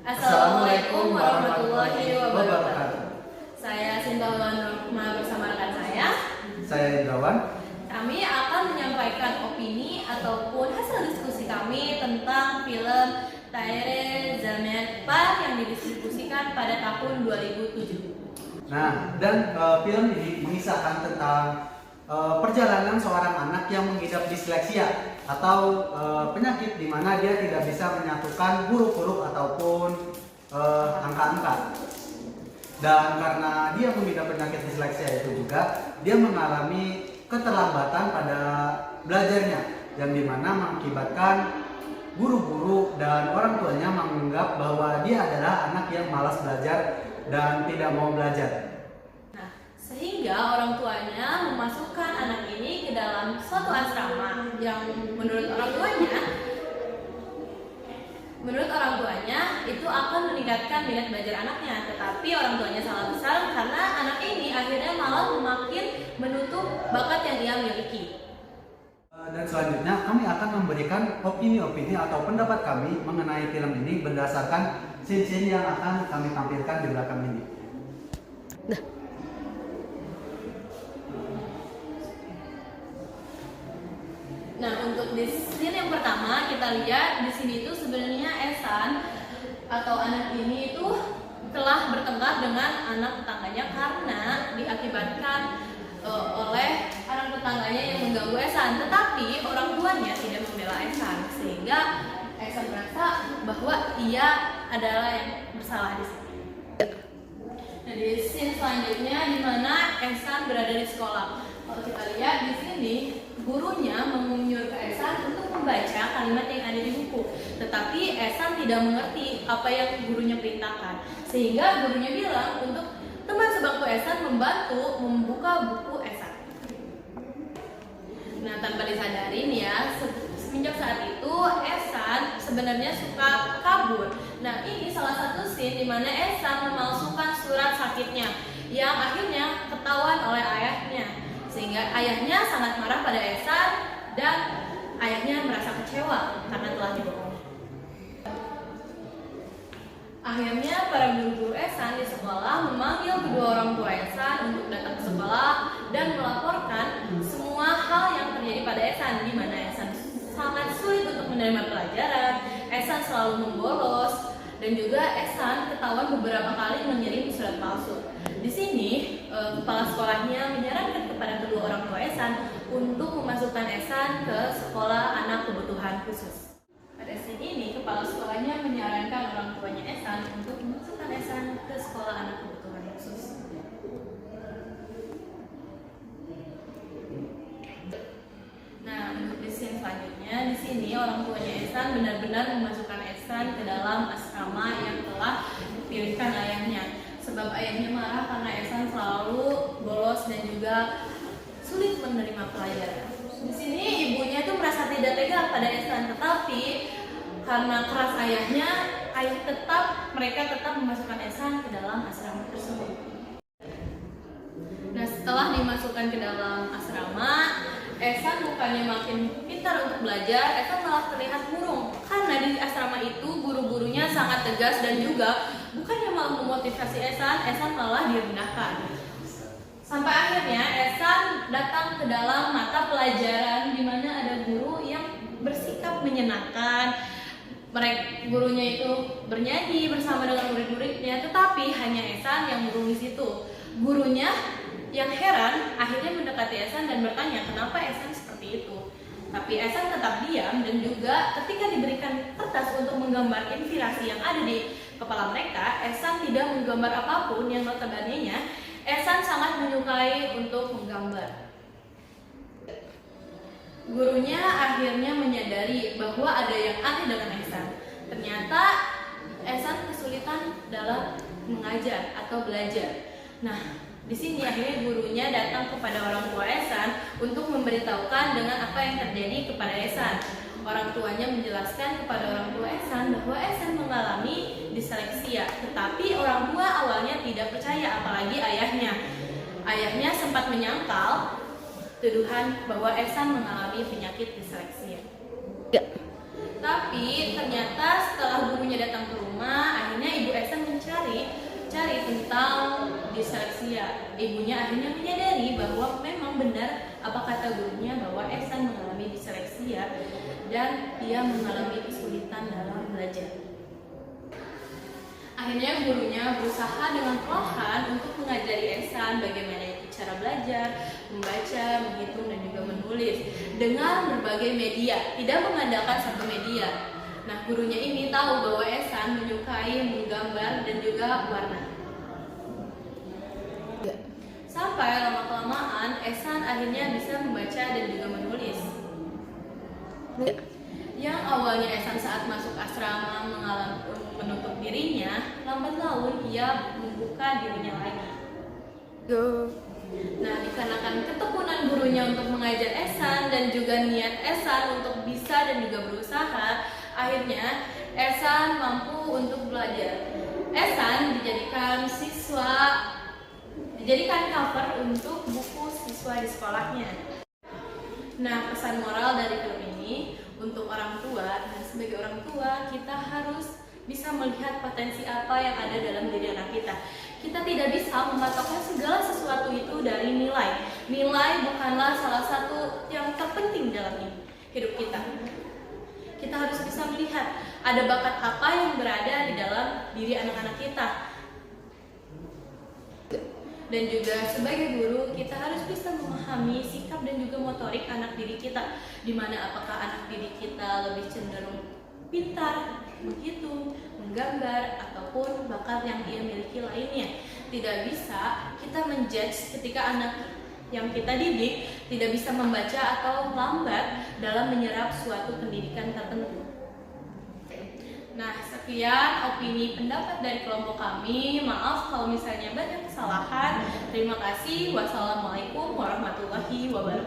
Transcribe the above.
Assalamualaikum warahmatullahi wabarakatuh. Saya Sinta Rahma bersama rekan Saya Indrawan. Kami akan menyampaikan opini ataupun hasil diskusi kami tentang film Taire Zaman Par yang didiskusikan pada tahun 2007. Nah, dan film ini mengisahkan tentang perjalanan seorang anak yang mengidap disleksia atau penyakit di mana dia tidak bisa menyatukan huruf-huruf ataupun angka-angka. Dan karena dia mengidap penyakit disleksia itu juga dia mengalami keterlambatan pada belajarnya, yang dimana mengakibatkan guru-guru dan orang tuanya menganggap bahwa dia adalah anak yang malas belajar dan tidak mau belajar. Sehingga orang tuanya memasukkan anak ini ke dalam suatu asrama yang menurut orang tuanya itu akan meningkatkan minat belajar anaknya, tetapi orang tuanya salah besar karena anak ini akhirnya malah makin menutup bakat yang ia miliki. Dan selanjutnya kami akan memberikan opini-opini atau pendapat kami mengenai film ini berdasarkan scene-scene yang akan kami tampilkan di belakang ini. Nah, untuk di scene yang pertama kita lihat di sini itu sebenarnya Ehsan atau anak ini itu telah bertengkar dengan anak tetangganya karena diakibatkan oleh anak tetangganya yang mengganggu Ehsan, tetapi orang tuanya tidak membela Ehsan sehingga Ehsan merasa bahwa ia adalah yang bersalah di sini. Nah, di scene selanjutnya di mana Ehsan berada di sekolah. Kalau kita lihat di sini, gurunya mengunyur ke Ehsan untuk membaca kalimat yang ada di buku. Tetapi Ehsan tidak mengerti apa yang gurunya perintahkan. Sehingga gurunya bilang untuk teman sebangku Ehsan membantu membuka buku Ehsan. Nah, tanpa disadari nih ya, semenjak saat itu Ehsan sebenarnya suka kabur. Nah, ini salah satu scene di mana Ehsan memalsukan surat sakitnya yang akhirnya ketahuan oleh ayahnya. Sehingga ayahnya sangat marah pada Ehsan dan ayahnya merasa kecewa karena telah dibohongi. Akhirnya para guru-guru Ehsan di sekolah memanggil kedua orang tua Ehsan untuk datang ke sekolah dan melaporkan semua hal yang terjadi pada Ehsan, di mana Ehsan sangat sulit untuk menerima pelajaran, Ehsan selalu membolos, dan juga Ehsan ketahuan beberapa kali mengirim surat palsu. Di sini kepala sekolahnya menyarankan kepada kedua orang tua Ehsan untuk memasukkan Ehsan ke sekolah anak kebutuhan khusus. Pada scene ini kepala sekolahnya menyarankan orang tuanya Ehsan untuk memasukkan Ehsan ke sekolah anak kebutuhan khusus. Nah, untuk di scene selanjutnya di sini orang tuanya Ehsan benar-benar memasukkan Ehsan ke dalam asrama yang telah dipilihkan ayahnya. Sebab ayahnya marah karena Ehsan selalu bolos dan juga sulit menerima pelajaran. Di sini ibunya itu merasa tidak tega pada Ehsan, tetapi karena keras ayahnya, mereka tetap memasukkan Ehsan ke dalam asrama tersebut. Nah, setelah dimasukkan ke dalam asrama, Ehsan bukannya makin pintar untuk belajar, Ehsan malah terlihat murung karena di asrama itu guru-gurunya sangat tegas dan juga bukannya malah memotivasi Ehsan malah direndahkan. Sampai akhirnya Ehsan datang ke dalam mata pelajaran di mana ada guru yang bersikap menyenangkan. Gurunya itu bernyanyi bersama dengan murid-muridnya, tetapi hanya Ehsan yang murung di situ. Gurunya yang heran akhirnya mendekati Ehsan dan bertanya kenapa Ehsan seperti itu. Tapi Ehsan tetap diam dan juga ketika diberikan kertas untuk menggambar inspirasi yang ada di kepala mereka, Ehsan tidak menggambar apapun yang notabene-nya Ehsan sangat menyukai untuk menggambar. Gurunya akhirnya menyadari bahwa ada yang aneh dengan Ehsan. Ternyata Ehsan kesulitan dalam mengajar atau belajar. Nah, di sini akhirnya gurunya datang kepada orang tua Ehsan untuk memberitahukan dengan apa yang terjadi kepada Ehsan. Orang tuanya menjelaskan kepada orang tua Ehsan bahwa Ehsan mengalami disleksia, tetapi orang tua awalnya tidak percaya, apalagi ayahnya. Ayahnya sempat menyangkal tuduhan bahwa Ehsan mengalami penyakit disleksia. Tapi ternyata setelah gurunya datang ke rumah, akhirnya cari tentang disleksia. Ibunya akhirnya menyadari bahwa memang benar apa kata gurunya bahwa Ehsan mengalami disleksia dan dia mengalami kesulitan dalam belajar. Akhirnya gurunya berusaha dengan perlahan untuk mengajari Ehsan bagaimana cara belajar, membaca, menghitung, dan juga menulis dengan berbagai media, tidak mengandalkan satu media. Nah, gurunya ini tahu bahwa Ehsan menyukai menggambar dan juga warna. Sampai lama-kelamaan Ehsan akhirnya bisa membaca dan juga menulis. Yang awalnya Ehsan saat masuk asrama menutup dirinya, lambat laun ia membuka dirinya lagi. Nah, dikarenakan ketekunan gurunya untuk mengajar Ehsan dan juga niat Ehsan untuk bisa dan juga berusaha, akhirnya Ehsan mampu untuk belajar. Ehsan dijadikan cover untuk buku siswa di sekolahnya. Nah, pesan moral dari film ini untuk orang tua, dan sebagai orang tua kita harus bisa melihat potensi apa yang ada dalam diri anak kita. Kita tidak bisa mematokkan segala sesuatu itu dari nilai. Nilai bukanlah salah satu yang terpenting dalam hidup kita. Kita harus bisa melihat ada bakat apa yang berada di dalam diri anak-anak kita. Dan juga sebagai guru kita harus bisa memahami sikap dan juga motorik anak diri kita, di mana apakah anak diri kita lebih cenderung pintar, menghitung, menggambar, ataupun bakat yang ia miliki lainnya. Tidak bisa kita menjudge ketika anak yang kita didik tidak bisa membaca atau lambat dalam menyerap suatu pendidikan tertentu. Nah, sekian opini pendapat dari kelompok kami. Maaf kalau misalnya banyak kesalahan. Terima kasih. Wassalamualaikum warahmatullahi wabarakatuh.